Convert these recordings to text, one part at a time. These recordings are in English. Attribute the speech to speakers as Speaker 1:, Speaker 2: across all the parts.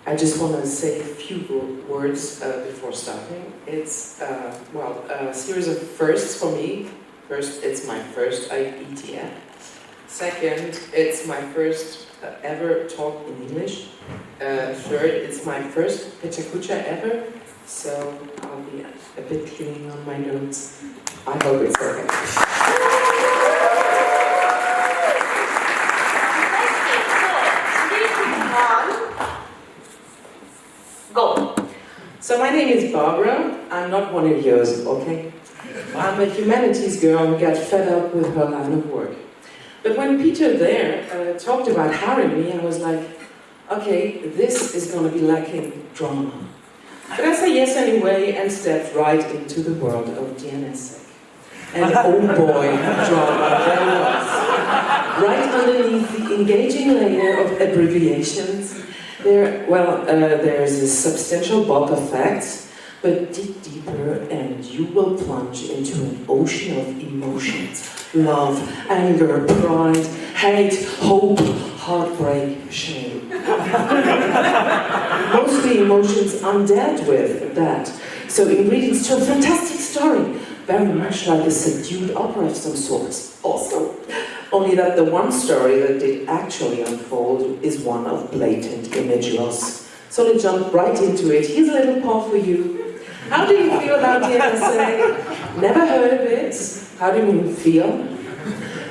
Speaker 1: I just want to say a few words before starting. It's, a series of firsts for me. First, it's my first IETF. Second, it's my first ever talk in English. Third, it's my first Pechakucha ever. So I'll be a bit cleaning on my notes. I hope it's okay. Go. So my name is Barbara. I'm not one of yours, okay? I'm a humanities girl who got fed up with her line of work. But when Peter there talked about hiring me, I was like, okay, this is going to be lacking drama. But I said yes anyway and stepped right into the world of DNSSEC. And oh boy, drama there was. Right underneath the engaging layer of abbreviations, there's a substantial bulk of facts, but dig deeper and you will plunge into an ocean of emotions. Love, anger, pride, hate, hope, heartbreak, shame. Mostly emotions I'm dealt with that. So ingredients to a fantastic story, very much like a subdued opera of some sorts. Also, only that the one story that did actually unfold is one of blatant image loss. So let's jump right into it. Here's a little paw for you. How do you feel about DNSSEC? Never heard of it? How do you feel?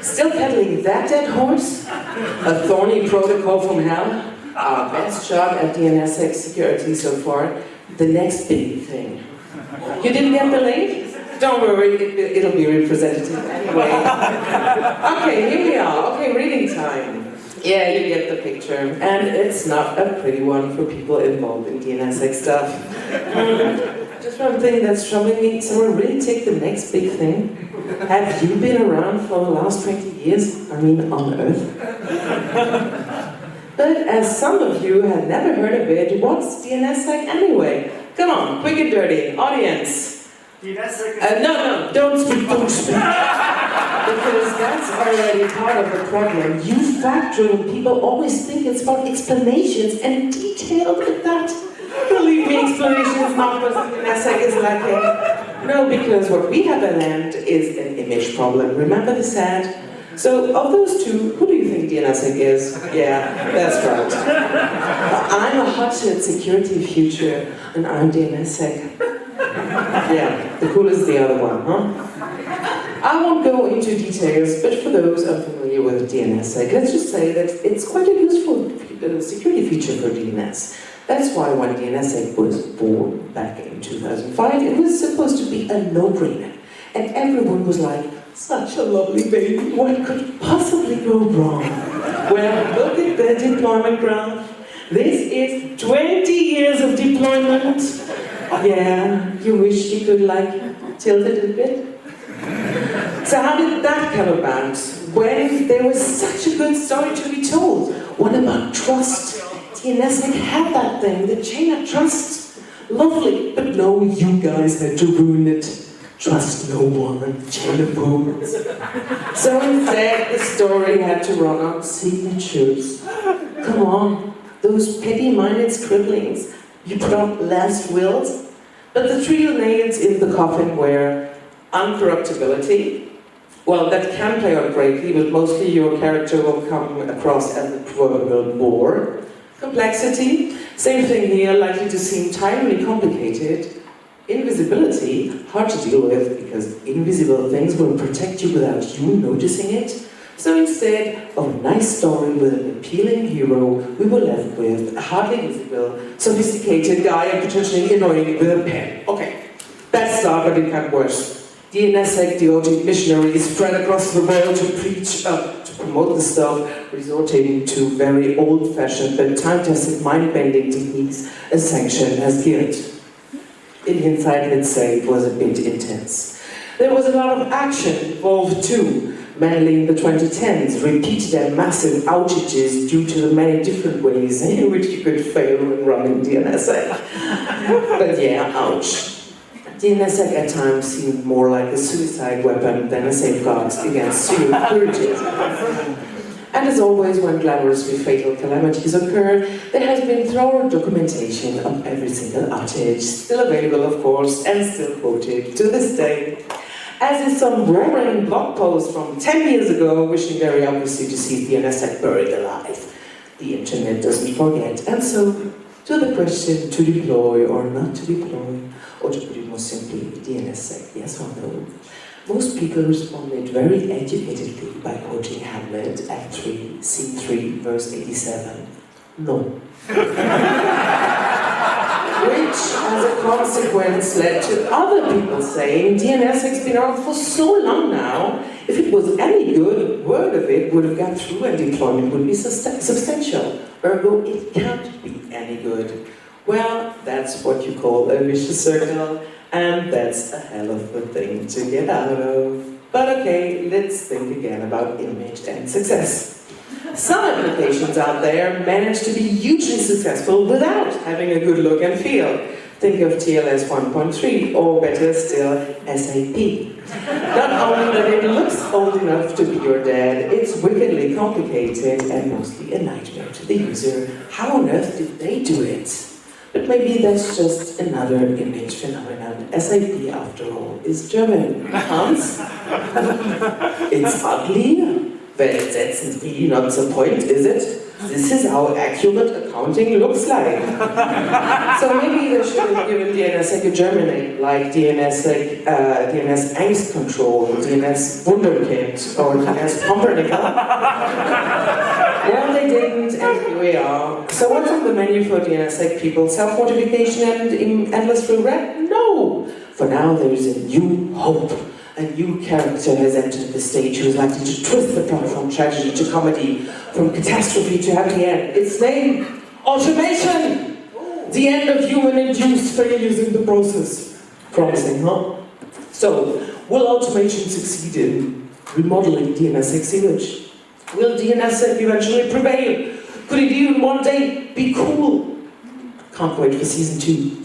Speaker 1: Still peddling that dead horse? A thorny protocol from hell? Our best job at DNSSEC security so far. The next big thing. You didn't get the link? Don't worry, it'll be representative anyway. Okay, here we are. Okay, reading time. Yeah, you get the picture. And it's not a pretty one for people involved in DNSSEC stuff. Just one thing that's troubling me, someone really take the next big thing? Have you been around for the last 20 years? I mean, on Earth? But as some of you have never heard of it, what's DNSSEC anyway? Come on, quick and dirty, audience.
Speaker 2: DNSSEC
Speaker 1: no, don't speak. Because that's already part of the problem. You fact-driven people always think it's about explanations and detailed at that. Believe me, explanations not what DNSSEC is lacking. No, because what we have at hand is an image problem. Remember the sad? So, of those two, who do you think DNSSEC is? Yeah, that's right. I'm a hotshot security future, and I'm DNSSEC. Yeah, the cool is the other one, huh? I won't go into details, but for those unfamiliar with DNSSEC, let's just say that it's quite a useful security feature for DNS. That's why when DNSSEC was born back in 2005, it was supposed to be a no-brainer. And everyone was like, such a lovely baby, what could possibly go wrong? Well, look at the deployment graph. This is 20 years of deployment. Yeah, you wish you could tilt it a bit? So how did that come about? When there was such a good story to be told. What about trust? DNSSEC had that thing, the chain of trust. Lovely, but no, you guys had to ruin it. Trust no one, chain of rules. So instead, the story had to run on signatures. Come on, those petty-minded scribblings. You put up last wills, but the three nails in the coffin were uncorruptibility. Well, that can play out greatly, but mostly your character will come across as the proverbial bore. Complexity, same thing here, likely to seem entirely complicated. Invisibility, hard to deal with because invisible things will protect you without you noticing it. So instead of a nice story with an appealing hero, we were left with a hardly visible, sophisticated guy and potentially annoying with a pen. Okay, that's dark, but it got worse. DNSSEC devoted missionaries spread across the world to preach, to promote the stuff, resorting to very old-fashioned but time-tested mind-bending techniques as sanctioned as guilt. In hindsight, let's say it was a bit intense. There was a lot of action involved too. Mainly in the 2010s, repeated and massive outages due to the many different ways in which you could fail when running DNSSEC. But yeah, ouch. DNSSEC at times seemed more like a suicide weapon than a safeguard against security. And as always, when glamorously fatal calamities occur, there has been thorough documentation of every single outage, still available, of course, and still quoted to this day. As is some roaring blog post from 10 years ago, wishing very obviously to see DNSSEC buried alive. The internet doesn't forget, and so, to the question to deploy or not to deploy, or to put it more simply, DNSSEC, yes or no? Most people responded very educatedly by quoting Hamlet, Act 3, Scene 3, verse 87. No. Which, as a consequence, led to other people saying DNSSEC's been around for so long now, if it was any good, word of it would have got through and deployment would be substantial. Ergo, it can't be any good. Well, that's what you call a vicious circle, and that's a hell of a thing to get out of. But okay, let's think again about image and success. Some applications out there manage to be hugely successful without having a good look and feel. Think of TLS 1.3, or better still, SAP. Not only that it looks old enough to be your dad, it's wickedly complicated and mostly a nightmare to the user. How on earth did they do it? But maybe that's just another image phenomenon. SAP, after all, is German. Hans? It's ugly? Well, that's really not the point, is it? This is how accurate accounting looks like. So maybe they should have given DNSSEC a German name, like DNSSEC, DNS Angst Control, DNS Wunderkind, or DNS Pumpernickel. Well, they didn't, and here we are. So what's on the menu for DNSSEC people? Self-mortification and endless regret? No! For now, there is a new hope. A new character has entered the stage who is likely to twist the plot from tragedy to comedy, from catastrophe to happy end. Its name, automation! The end of human-induced failures in the process. Promising, huh? So, will automation succeed in remodeling DNSSEC's image? Will DNSSEC eventually prevail? Could it even one day be cool? Can't wait for season 2.